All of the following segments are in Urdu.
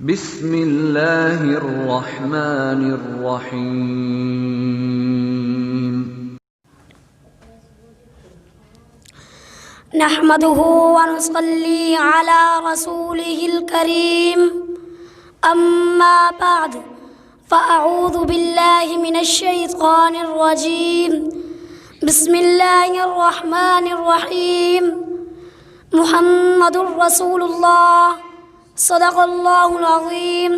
بسم اللہ الرحمن الرحیم نحمده ونصلي على رسوله الكريم أما بعد فأعوذ بالله من الشيطان الرجيم بسم الله الرحمن الرحيم محمد رسول الله صدق الله العظيم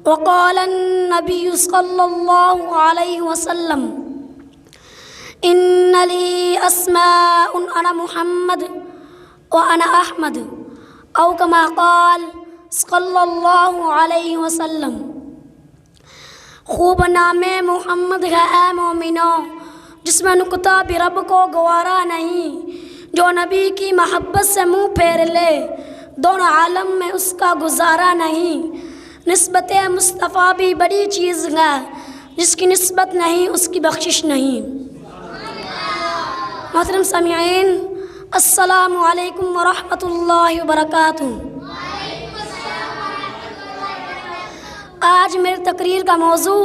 وقال النبي صلى الله عليه وسلم إن لي أسماء أنا محمد وأنا أحمد أو كما قال صلى الله عليه وسلم خوب نام محمد ہے اے مومنو جس میں نکتہ بھی رب کو گوارا نہیں، جو نبی کی محبت سے منہ پھیر لے دونوں عالم میں اس کا گزارا نہیں۔ نسبت مصطفیٰ بھی بڑی چیز ہے، جس کی نسبت نہیں اس کی بخشش نہیں۔ محترم سامعین، السلام علیکم ورحمۃ اللہ وبرکاتہ۔ آج میری تقریر کا موضوع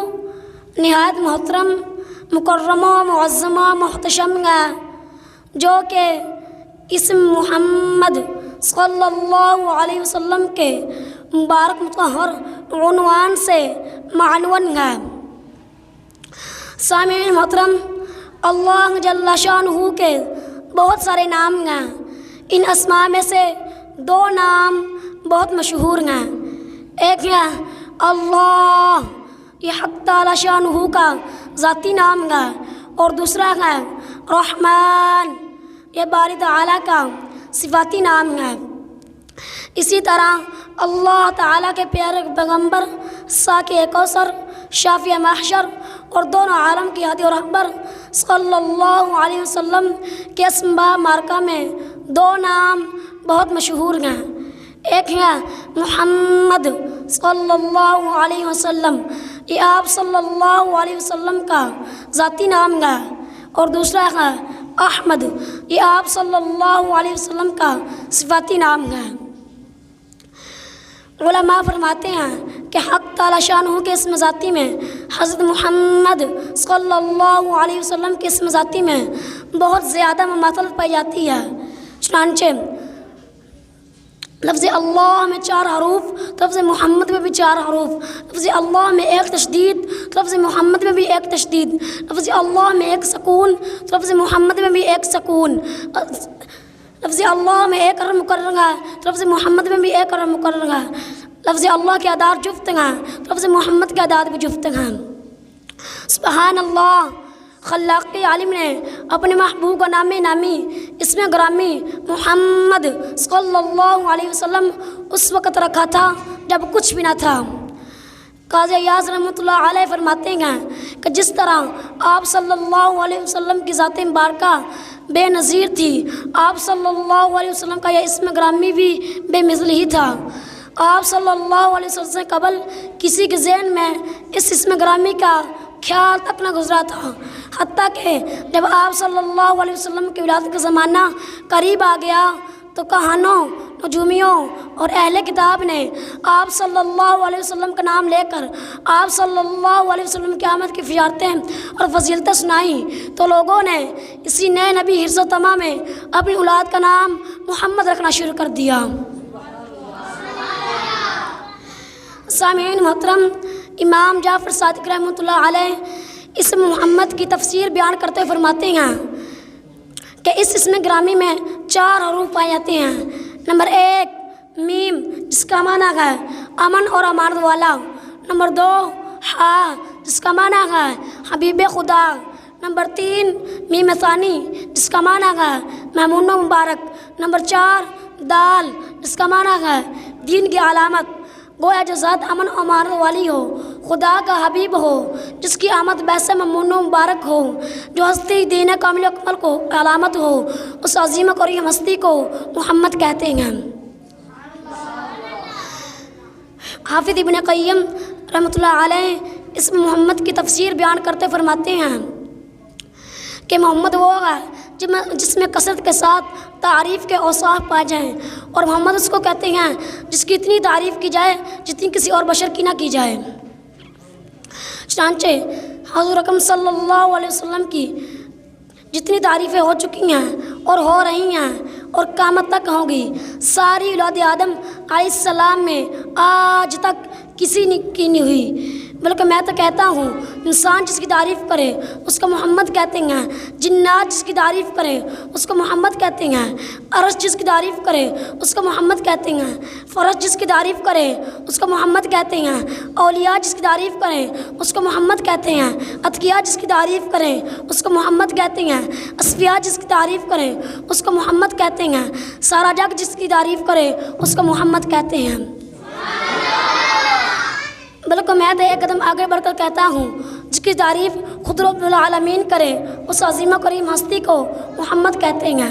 نہایت محترم، مکرمہ، معظمہ، محتشم ہے، جو کہ اسم محمد صلی اللہ علیہ وسلم کے مبارک مطہر عنوان سے معنون ہے۔ سامعین محترم، اللہ جل شانہ کے بہت سارے نام ہیں، ان اسماء میں سے دو نام بہت مشہور ہیں۔ ایک ہے اللہ، یہ حق تعالی شانہ کا ذاتی نام ہے، اور دوسرا ہے رحمان، یہ باری تعالیٰ کا صفاتی نام ہے۔ اسی طرح اللہ تعالیٰ کے پیارے پیغمبر ساقی کوثر، شافی محشر اور دونوں عالم کی ہادی و رہبر صلی اللہ علیہ وسلم کے اسم مبارکہ میں دو نام بہت مشہور ہیں۔ ایک ہے محمد صلی اللہ علیہ وسلم، یہ آپ صلی اللہ علیہ وسلم کا ذاتی نام ہے، اور دوسرا ہے احمد، یہ آپ صلی اللہ علیہ وسلم کا صفاتی نام ہے۔ علماء فرماتے ہیں کہ حق تعالی شانہ کے اسم ذاتی میں حضرت محمد صلی اللہ علیہ وسلم کے اسم ذاتی میں بہت زیادہ مماثلت پائی جاتی ہے۔ چنانچہ لفظ اللہ میں 4 حروف، لفظ محمد میں بھی 4 حروف، لفظ اللہ میں 1 تشدید، لفظ محمد میں بھی 1 تشدید، لفظ اللہ میں 1 سکون، لفظ محمد میں بھی 1 سکون، لفظ اللہ میں 1 حرف مکرر ہے، لفظ محمد میں بھی 1 حرف مکرر ہے۔ لفظ اللہ کے اعداد جفت ہیں، لفظ محمد کے اعداد بھی جفت ہیں۔ سبحان اللہ، خلاق عالم نے اپنے محبوب کا نامی اسم گرامی محمد صلی اللہ علیہ وسلم اس وقت رکھا تھا جب کچھ بھی نہ تھا۔ قاضی ایاز رحمۃ اللہ علیہ فرماتے ہیں کہ جس طرح آپ صلی اللہ علیہ وسلم کی ذات مبارکہ بے نظیر تھی، آپ صلی اللہ علیہ وسلم کا یہ اسم گرامی بھی بے مثل ہی تھا۔ آپ صلی اللہ علیہ وسلم سے قبل کسی کے ذہن میں اس اسم گرامی کا خیال تک نہ گزرا تھا، حتیٰ کہ جب آپ صلی اللہ علیہ وسلم کی ولادت کا زمانہ قریب آ گیا تو کہانوں، نجومیوں اور اہل کتاب نے آپ صلی اللہ علیہ وسلم کا نام لے کر آپ صلی اللہ علیہ وسلم کی آمد کی فضیلتیں اور فضیلتیں سنائیں، تو لوگوں نے اسی نئے نبی حرص و طمع میں اپنی اولاد کا نام محمد رکھنا شروع کر دیا۔ سامعین محترم، امام جعفر صادق رحمۃ اللہ علیہ اسم محمد کی تفسیر بیان کرتے فرماتے ہیں کہ اس اسم گرامی میں 4 حروف پائے جاتے ہیں۔ نمبر 1 میم، جس کا معنی ہے امن اور امانت والا۔ نمبر 2 ہا، جس کا معنی ہے حبیب خدا۔ نمبر 3 میم ثانی، جس کا معنی ہے مامون و مبارک۔ نمبر 4 دال، جس کا معنی ہے دین کی علامت۔ گویا جو ذات امن و امانت والی ہو، خدا کا حبیب ہو، جس کی آمد بحث ممنون و مبارک ہو، جو ہستی دین کامل و اکمل کو علامت ہو، اس عظیم کریم ہستی کو محمد کہتے ہیں۔ حافظ ابن قیم رحمۃ اللہ علیہ اسم محمد کی تفسیر بیان کرتے فرماتے ہیں کہ محمد وہ ہے جس میں کثرت کے ساتھ تعریف کے اوصاف پائے جائیں، اور محمد اس کو کہتے ہیں جس کی اتنی تعریف کی جائے جتنی کسی اور بشر کی نہ کی جائے۔ چنانچہ حضور اکرم صلی اللہ علیہ وسلم کی جتنی تعریفیں ہو چکی ہیں اور ہو رہی ہیں اور قیامت تک ہوں گی، ساری اولاد آدم علیہ السلام میں آج تک کسی نے کی نہیں ہوئی، بلکہ میں تو کہتا ہوں انسان جس کی تعریف کرے اس کو محمد کہتے ہیں، جنات جس کی تعریف کرے اس کو محمد کہتے ہیں، عرش جس کی تعریف کرے اس کو محمد کہتے ہیں، فرش جس کی تعریف کرے اس کو محمد کہتے ہیں، اولیاء جس کی تعریف کریں اس کو محمد کہتے ہیں، اتقیاء جس کی تعریف کریں اس کو محمد کہتے ہیں، اصفیاء جس کی تعریف کریں اس کو محمد کہتے ہیں، سارا جگ جس کی تعریف کرے اس کو محمد کہتے ہیں۔ بلکہ میں تو ایک قدم آگے بڑھ کر کہتا ہوں جس کی تعریف خود رب العالمین کرے اس عظیم و کریم ہستی کو محمد کہتے ہیں۔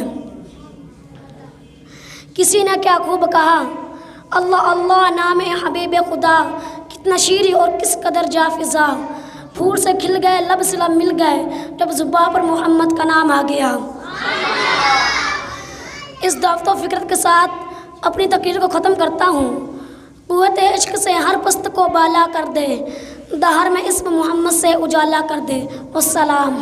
کسی نے کیا خوب کہا، اللہ اللہ نام حبیب خدا، کتنا شیریں اور کس قدر جافزا، پھول سے کھل گئے لب سے لب مل گئے جب زباں پر محمد کا نام آ گیا۔ اس دعوت و فکرت کے ساتھ اپنی تقریر کو ختم کرتا ہوں۔ قوت عشق سے ہر پست کو بالا کر دے، دہر میں اسم محمد سے اجالا کر دے۔ والسلام۔